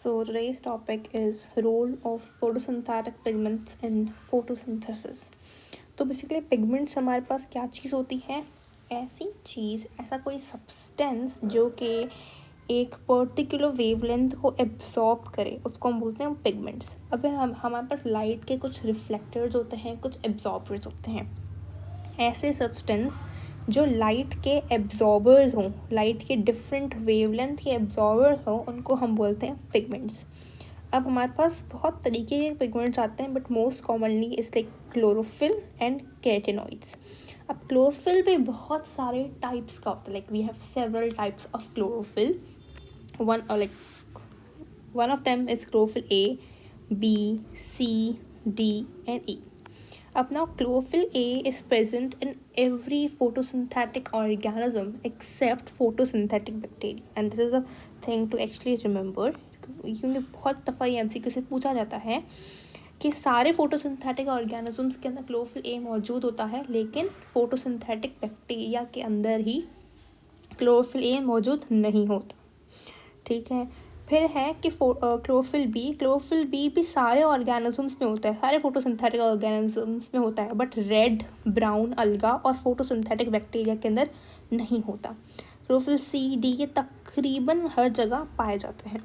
So today's topic is role of photosynthetic pigments in photosynthesis. तो basically pigments हमारे पास क्या चीज़ होती है? ऐसी चीज़, ऐसा कोई सब्सटेंस जो कि एक पर्टिकुलर वेवलेंथ को एब्जॉर्ब करे, उसको हम बोलते हैं पिगमेंट्स. अब हमारे पास लाइट के कुछ रिफ्लेक्टर्स होते हैं, कुछ एब्जॉर्बर्स होते हैं. ऐसे सब्सटेंस जो लाइट के एब्जॉर्बर्स हों, लाइट के डिफरेंट वेवलेंथ के एब्जॉर्बर्स हों, उनको हम बोलते हैं पिगमेंट्स. अब हमारे पास बहुत तरीके के पिगमेंट्स आते हैं, but most commonly is like chlorophyll and carotenoids. अब क्लोरोफिल भी बहुत सारे टाइप्स का होता है. Like we have several types of chlorophyll. one of them is chlorophyll A, B, C, D and E. Now chlorophyll A is present in every photosynthetic organism except photosynthetic bacteria, and this is a thing to actually remember, क्योंकि बहुत दफ़ा ये MCQ से पूछा जाता है कि सारे फोटोसिंथेटिक ऑर्गेनिजम्स के अंदर क्लोरोफिल ए मौजूद होता है, लेकिन फोटोसिंथेटिक बैक्टीरिया के अंदर ही क्लोरोफिल ए मौजूद नहीं होता. ठीक है. फिर है कि क्लोरोफिल बी भी सारे ऑर्गेनिजम्स में होता है, सारे फोटोसिंथेटिक ऑर्गेनिजम्स में होता है, बट रेड, ब्राउन अलगा और फोटोसिंथेटिक बैक्टीरिया के अंदर नहीं होता. क्लोरोफिल सी, डी ये तकरीबन हर जगह पाए जाते हैं.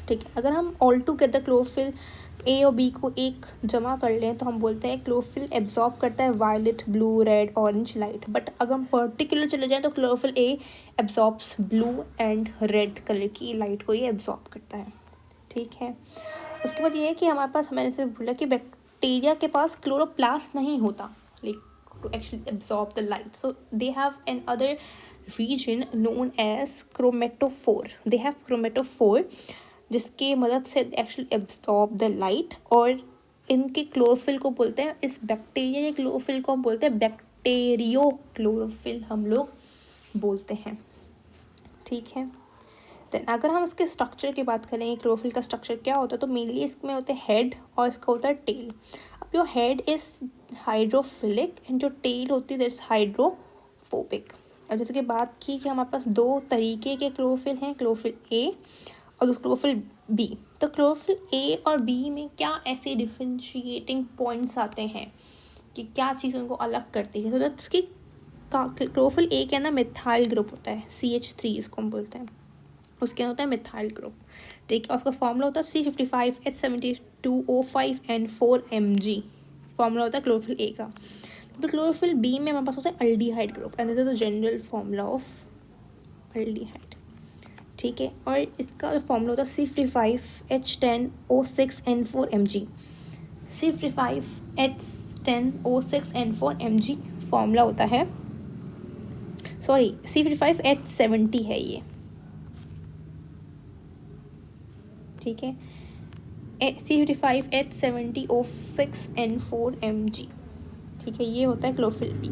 ठीक है. अगर हम ऑल टुगेदर क्लोरोफिल ए और बी को एक जमा कर लें तो हम बोलते हैं क्लोरोफिल एब्जॉर्ब करता है violet, blue, red, orange light. But अगर हम पर्टिकुलर चले जाएं तो chlorophyll A absorbs blue and red colour की लाइट को ये एब्जॉर्ब करता है. ठीक है. उसके बाद ये है कि हमारे पास, मैंने से बोला कि बैक्टीरिया के पास क्लोरोप्लास्ट नहीं होता like to actually absorb the light. So they have an other region known as chromatophore. They have chromatophore जिसकी मदद से एक्चुअली एब्जॉर्ब द लाइट, और इनके क्लोरोफिल को बोलते हैं, इस बैक्टीरिया के क्लोरोफिल को हम बोलते हैं बैक्टीरियो क्लोरोफिल हम लोग बोलते हैं. ठीक है. देन अगर हम इसके स्ट्रक्चर की बात करें, क्लोरोफिल का स्ट्रक्चर क्या होता है, तो मेनली इसमें होते हैं हेड और इसका होता है टेल. अब जो हेड इज़ हाइड्रोफिलिक एंड जो टेल होती है इज हाइड्रोफोबिक. अब जैसे कि बात की कि हमारे पास दो तरीके के क्लोरोफिल हैं, क्लोरोफिल ए और क्लोरोफिल बी. तो क्लोरोफिल ए और बी में क्या ऐसे डिफरेंशिएटिंग पॉइंट्स आते हैं कि क्या चीज़ उनको अलग करती है. तो दैट्स कि क्लोरोफिल ए के अंदर मिथाइल ग्रुप होता है, CH3 इसको हम बोलते हैं. उसके अंदर होता है मिथाइल ग्रुप. ठीक है. उसका फॉर्मूला होता है C55H72O5N4Mg. फॉर्मूला होता है क्लोरोफिल ए का. तो क्लोरोफिल बी में हमारे पास होता है aldehyde group, and this is the general formula of aldehyde. ठीक है. और इसका फॉर्मूला होता है C55H10O6N4Mg. C55H10O6N4Mg फॉर्मूला होता है. सॉरी, C55H70 है ये. ठीक है. C55H70O6N4Mg. ठीक है. ये होता है क्लोरोफिल बी.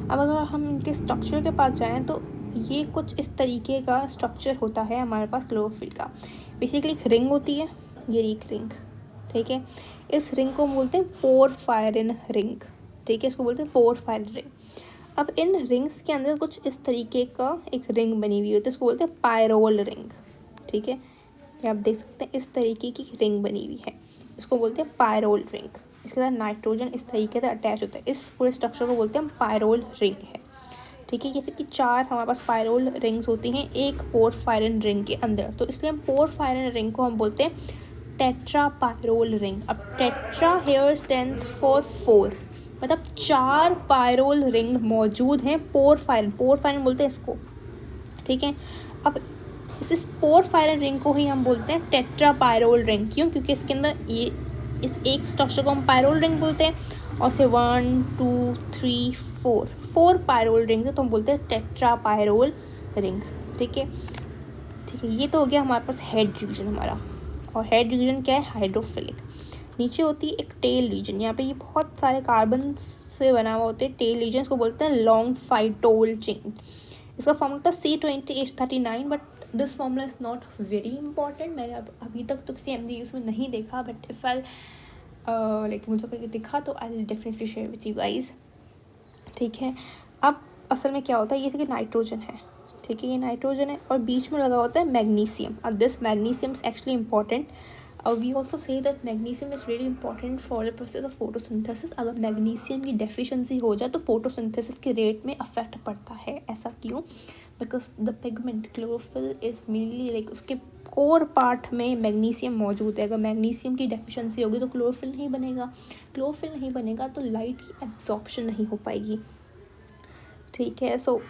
अब अगर हम इनके स्ट्रक्चर के पास जाएं तो ये कुछ इस तरीके का स्ट्रक्चर होता है हमारे पास क्लोरोफिल का. बेसिकली एक रिंग होती है, ये एक रिंग. ठीक है. इस रिंग को बोलते हैं पोरफायरिन रिंग. ठीक है. इसको बोलते हैं पोरफायरिन रिंग. अब इन रिंग्स के अंदर कुछ इस तरीके का एक रिंग बनी हुई होती है, इसको बोलते हैं पायरोल रिंग. ठीक है. ये आप देख सकते हैं इस तरीके की रिंग बनी हुई है, इसको बोलते हैं पायरोल रिंग. इसके साथ नाइट्रोजन इस तरीके से अटैच होता है. इस पूरे स्ट्रक्चर को बोलते हैं हम पायरोल रिंग है. ठीक है. जैसे कि 4 हमारे पास पायरोल रिंग्स होती हैं एक पोरफायरिन रिंग के अंदर, तो इसलिए हम पोरफायरिन रिंग को हम बोलते हैं टेट्रा पायरोल रिंग. अब टेट्रा हेयर स्टैंड्स फॉर 4, मतलब 4 पायरोल रिंग मौजूद हैं पोरफायरिन बोलते हैं इसको. ठीक है. अब इस पोरफायरिन रिंग को ही हम बोलते हैं टेट्रा पायरोल रिंग. क्यों? क्योंकि इसके अंदर ये इस एक स्ट्रक्चर को हम पायरोल रिंग बोलते हैं, और से 1 2 3 4 पायरोल रिंग है, तो हम बोलते हैं टेट्रा पायरोल रिंग. ठीक है. ठीक है. ये तो हो गया हमारे पास हेड रीजन हमारा. और हेड रीजन क्या है? हाइड्रोफिलिक. नीचे होती है एक टेल रीजन. यहाँ पे ये बहुत सारे कार्बन से बना हुआ होते हैं. टेल रीजन को बोलते हैं लॉन्ग फाइटोल चेन. इसका formula C20H39, but this formula is not very important. मैंने अभी तक तो किसी MCQ में नहीं देखा, बट इफ़ आई लाइक मुझे कहीं दिखा तो I will definitely share with you guys. ठीक है. अब असल में क्या होता है, ये कि नाइट्रोजन है. ठीक है, ये नाइट्रोजन है और बीच में लगा होता है मैग्नीशियम। अब this magnesium is actually important. We also say that magnesium is really important for the process of photosynthesis. अगर मैग्नीशियम की डेफिशिएंसी हो जाए तो फोटोसिंथेसिस के रेट में अफेक्ट पड़ता है। ऐसा क्यों? Because the pigment chlorophyll is mainly like उसके कोर पार्ट में मैग्नीशियम मौजूद है। अगर मैग्नीशियम की डेफिशिएंसी होगी तो क्लोरोफिल नहीं बनेगा। क्लोरोफिल नहीं बनेगा तो लाइट की एब्जॉर्प्शन नहीं हो पाएगी। ठीक है, so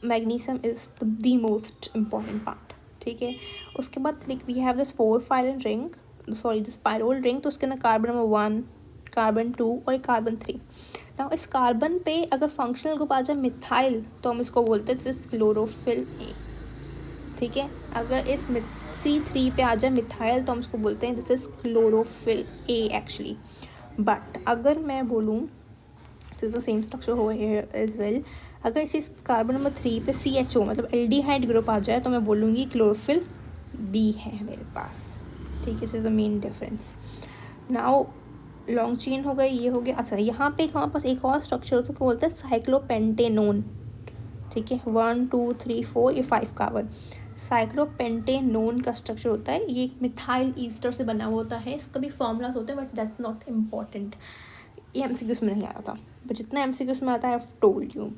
magnesium is the most important part. ठीक है, उसके बाद like we have the porphyrin ring, sorry the pyrrole ring. तो उसके अंदर कार्बन नंबर 1, कार्बन 2 और कार्बन 3। नाउ इस कार्बन पे अगर फंक्शनल ग्रुप आ जाए मिथाइल तो हम इसको बोलते हैं दिस इज क्लोरोफिल ए। ठीक है, अगर इस C3 पे आ जाए मिथाइल तो हम इसको बोलते हैं this is chlorophyll A actually. But अगर मैं बोलूँ द सेम स्ट्रक्चर हो हियर एज वेल, अगर इसी कार्बन नंबर 3 पे CHO मतलब एल्डिहाइड ग्रुप आ जाए तो मैं बोलूँगी क्लोरोफिल बी है मेरे पास। ठीक है, this is the main difference. Now long chain हो गई, ये हो गया। अच्छा, यहाँ पे हमारे पास एक और स्ट्रक्चर होता है तो बोलते हैं साइक्लोपेंटेनोन। ठीक है, 1 2 3 4 ये 5 कार्बन। साइक्लोपेंटेनोन का स्ट्रक्चर होता है, ये मिथाइल ईस्टर से बना हुआ होता है। इसका भी फॉर्मूलाज होते हैं बट दैट्स नॉट इम्पॉर्टेंट, ये MCQs में नहीं आया था, बट जितना MCQs में आता है आई टोल्ड यू।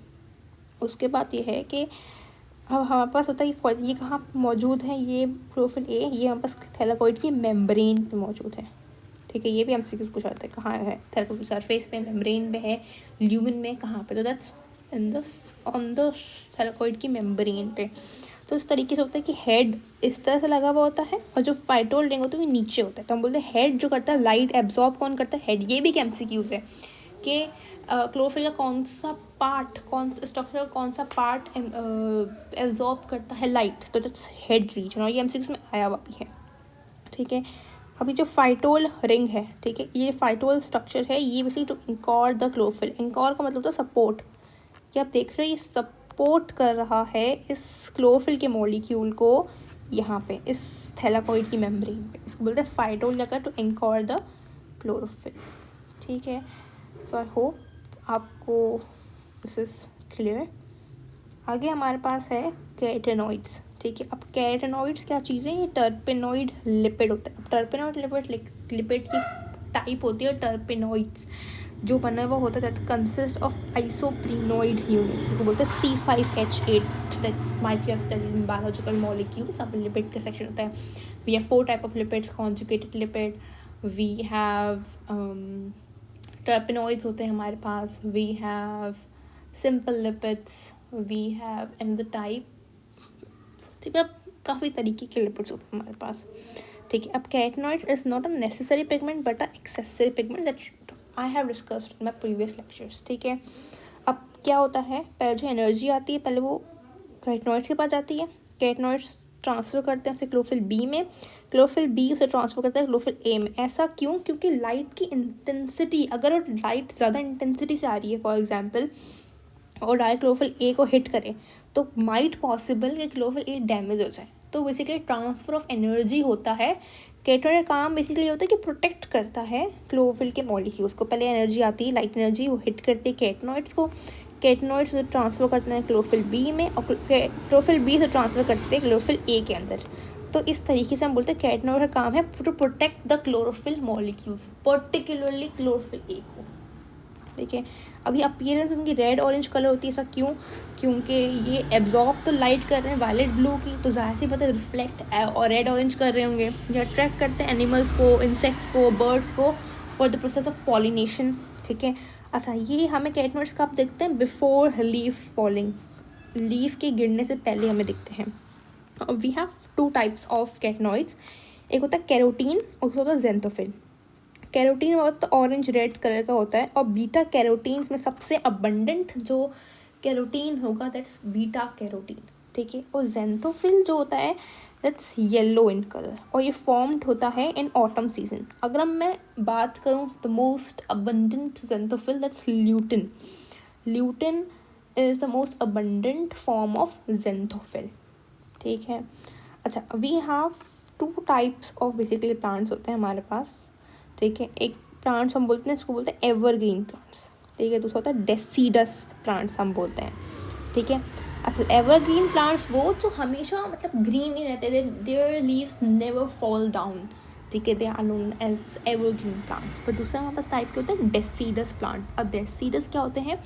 उसके बाद ये है कि अब हमारे पास होता है ये कहाँ मौजूद है, ये क्लोरोफिल ए, ये हमारे पास थैलाकोइड की मेम्ब्रेन पे मौजूद है। ठीक है, ये भी MCQs पूछा जाता है कहाँ है, थैलाकोइड सरफेस पे, मेम्ब्रेन पे है, ल्यूमिन में, कहाँ पे? तो दैट्स ऑन द थैलाकोइड की मेम्ब्रेन पे। तो इस तरीके से होता है कि हेड इस तरह से लगा हुआ होता है और जो फाइटोल रिंग होता है वो नीचे होता है। तो हम बोलते हैं हेड जो करता है लाइट एब्जॉर्ब कौन करता है? हेड। ये भी एक MCQs है कि क्लोरोफिल का कौन सा पार्ट, कौन सा स्ट्रक्चर, कौन सा पार्ट एब्जॉर्ब करता है लाइट, तो दैट्स हेड रीजन, और ये MCQs में आया हुआ भी है। ठीक है, अभी जो फाइटोल रिंग है, ठीक है, ये फाइटोल स्ट्रक्चर है, ये बेसिकली टू इंकॉर द क्लोरोफिल। इंकॉर का मतलब होता है सपोर्ट, कि आप देख रहे हो ये सपोर्ट कर रहा है इस क्लोरोफिल के मॉलिक्यूल को यहाँ पे इस थैलाकोइड की मेम्ब्रेन पे। इसको बोलते हैं फाइटोल लगा टू इंकॉर द क्लोरोफिल। ठीक है, सो आई होप आपको दिस इज क्लियर। आगे हमारे पास है कैरेटेनॉइड्स। ठीक है, अब कैरेटेनॉइड्स क्या चीज़ें? ये टर्पेनॉइड लिपिड होता है। टर्पेनॉइड लिपिड की टाइप होती है टर्पेनॉइड्स, जो बना हुआ होता है that consist of isoprenoid units, जिसको बोलते हैं C5H8 that might be have studied in biological molecules. अब लिपिड का सेक्शन होता है, we have 4 type of lipids, conjugated lipid, we have terpenoids होते हैं हमारे पास, we have simple lipids, we have and the type. ठीक है, काफ़ी तरीके के लिपिड्स होते हैं हमारे पास। ठीक है, अब carotenoids is not a necessary pigment but a accessory pigment that I have discussed in my previous lectures. ठीक है, अब क्या होता है, पहले जो एनर्जी आती है पहले वो कैरेटेनॉइड्स के पास जाती है, कैरेटेनॉइड्स ट्रांसफ़र करते हैं उसे क्लोरोफिल बी में, क्लोरोफिल बी उसे ट्रांसफ़र करता है क्लोरोफिल ए में। ऐसा क्यों? क्योंकि लाइट की इंटेंसिटी, अगर लाइट ज़्यादा इंटेंसिटी से आ रही है फॉर एग्जाम्पल और डायरेक्ट क्लोरोफिल ए को हिट करे तो माइट पॉसिबल कि क्लोरोफिल ए डैमेज हो जाए। तो बेसिकली ट्रांसफ़र ऑफ एनर्जी होता है। कैरेटेनॉइड का काम बेसिकली होता है कि प्रोटेक्ट करता है क्लोरोफिल के मॉलिक्यूल्स को। पहले एनर्जी आती है, लाइट एनर्जी, वो हिट करती है कैरेटेनॉइड्स को, कैरेटेनॉइड्स ट्रांसफ़र करते हैं क्लोरोफिल बी में और क्लोरोफिल बी से ट्रांसफ़र करते हैं क्लोरोफिल ए के अंदर। तो इस तरीके से हम बोलते हैं कैरेटेनॉइड का काम है to protect the chlorophyll molecules, particularly chlorophyll A को। ठीक है, अभी अपीयरेंस उनकी रेड ऑरेंज कलर होती है। ऐसा क्यों? क्योंकि ये एब्जॉर्ब तो लाइट कर रहे हैं वायलेट ब्लू की, तो ज़ाहिर सी बात है रिफ्लेक्ट और रेड ऑरेंज कर रहे होंगे। ये अट्रैक्ट करते हैं एनिमल्स को, इंसेक्ट्स को, बर्ड्स को for the process of pollination. ठीक है, अच्छा, ये हमें कैरेटेनॉइड्स कब दिखते हैं? बिफोर लीफ फॉलिंग, लीफ के गिरने से पहले हमें दिखते हैं। वी हैव 2 टाइप्स ऑफ कैरेटेनॉइड्स, एक होता है कैरोटीन और दूसरा होता है जेंथोफिल। कैरोटीन बहुत ऑरेंज रेड कलर का होता है और बीटा कैरोटीन में सबसे अबंडेंट जो कैरोटीन होगा दैट्स बीटा कैरोटीन। ठीक है, और जेंथोफिल जो होता है दैट्स येलो इन कलर और ये फॉर्म्ड होता है इन ऑटम सीजन। अगर मैं बात करूँ the most abundant xanthophyll that's lutein. Lutein is the most abundant form of xanthophyll. ठीक है, अच्छा, we have 2 types of basically plants होते हैं हमारे पास। ठीक है, एक प्लांट्स हम बोलते हैं, इसको बोलते हैं एवरग्रीन प्लांट्स। ठीक है, दूसरा होता है डेसीडस प्लांट्स हम बोलते हैं। ठीक है, एवरग्रीन प्लांट्स वो जो हमेशा मतलब ग्रीन नहीं रहते, their leaves never fall down, ठीक है, they are known as evergreen plants. पर दूसरा हमारे पास टाइप के होते हैं डेसीडस प्लांट। अब डेसीडस क्या होते हैं,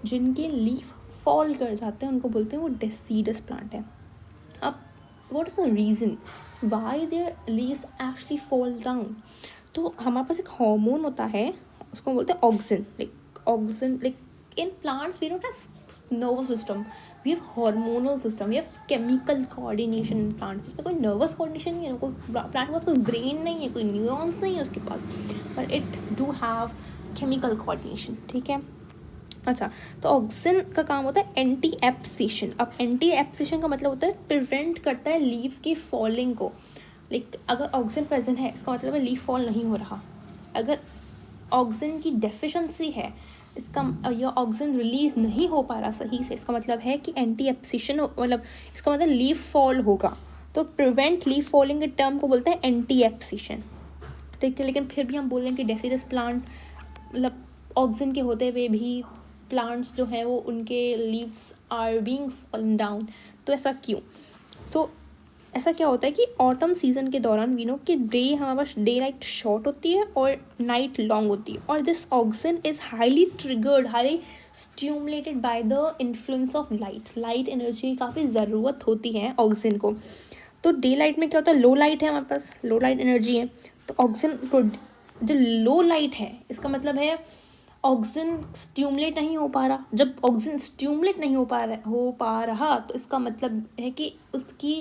जिनके लीफ फॉल कर जाते हैं, उनको बोलते हैं वो डेसीडस प्लांट है। अब what is the reason why there leaves actually fall down? तो हमारे पास एक हार्मोन होता है, उसको बोलते हैं auxin. Like in plants we don't have nervous system, we have hormonal system, we have chemical coordination in plants. इसमें कोई नर्वस कोऑर्डिनेशन नहीं है, कोई प्लांट के पास कोई ब्रेन नहीं है, कोई न्यूरॉन्स नहीं है उसके पास, but it do have chemical coordination, ठीक है। अच्छा, तो ऑक्सिन का काम होता है एंटी एप्सिशन। अब एंटी एप्सिशन का मतलब होता है प्रिवेंट करता है लीफ की फॉलिंग को। लाइक अगर ऑक्सिन प्रेजेंट है, इसका मतलब है लीफ फॉल नहीं हो रहा। अगर ऑक्सिन की डेफिशिएंसी है, इसका या ऑक्सिन रिलीज नहीं हो पा रहा सही से, इसका मतलब है कि एंटी एप्सिशन, मतलब इसका मतलब लीफ फॉल होगा। तो प्रिवेंट लीफ फॉलिंग के टर्म को बोलते हैं एंटी एप्सिशन, ठीक है। लेकिन फिर भी हम बोल रहे हैं कि डेसीडस प्लांट मतलब ऑक्सिन के होते हुए भी प्लांट्स जो हैं वो उनके leaves are being fallen down. तो ऐसा क्यों? तो ऐसा क्या होता है कि ऑटम सीजन के दौरान वी नो कि डे हमारे पास डे लाइट शॉर्ट होती है और नाइट लॉन्ग होती है, और this auxin is highly triggered, highly stimulated by the influence of light energy की काफ़ी ज़रूरत होती है ऑक्सिन को। तो डे लाइट में क्या होता है, लो लाइट है, हमारे पास लो लाइट एनर्जी है, तो ऑक्सिन जो लो लाइट है इसका मतलब है ऑक्सिन स्ट्यूमुलेट नहीं हो पा रहा। जब ऑक्सिन स्ट्यूमुलेट नहीं हो पा रहा तो इसका मतलब है कि उसकी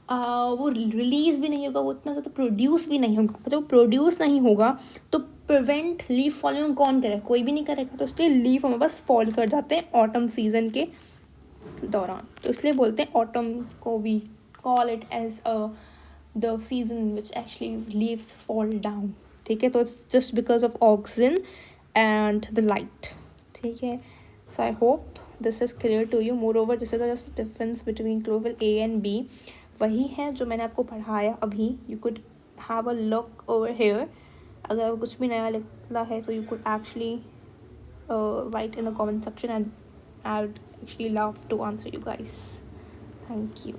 वो रिलीज भी नहीं होगा, वो उतना ज़्यादा प्रोड्यूस भी नहीं होगा। जब प्रोड्यूस नहीं होगा तो प्रिवेंट लीफ फॉलिंग कौन करेगा, कोई भी नहीं करेगा। तो इसलिए लीफ हमारे पास फॉल कर जाते हैं ऑटम सीजन के दौरान। तो इसलिए बोलते हैं ऑटम को we call it as the season which actually leaves fall down, ठीक है। तो it's just because of auxin and the light, ठीक है। So I hope this is clear to you. Moreover, this is just the difference between chlorophyll A and B, वही है जो मैंने आपको पढ़ाया अभी। You could have a look over here. अगर कुछ भी नया लिखना है तो you could actually write in the comment section and I'd actually love to answer you guys. Thank you.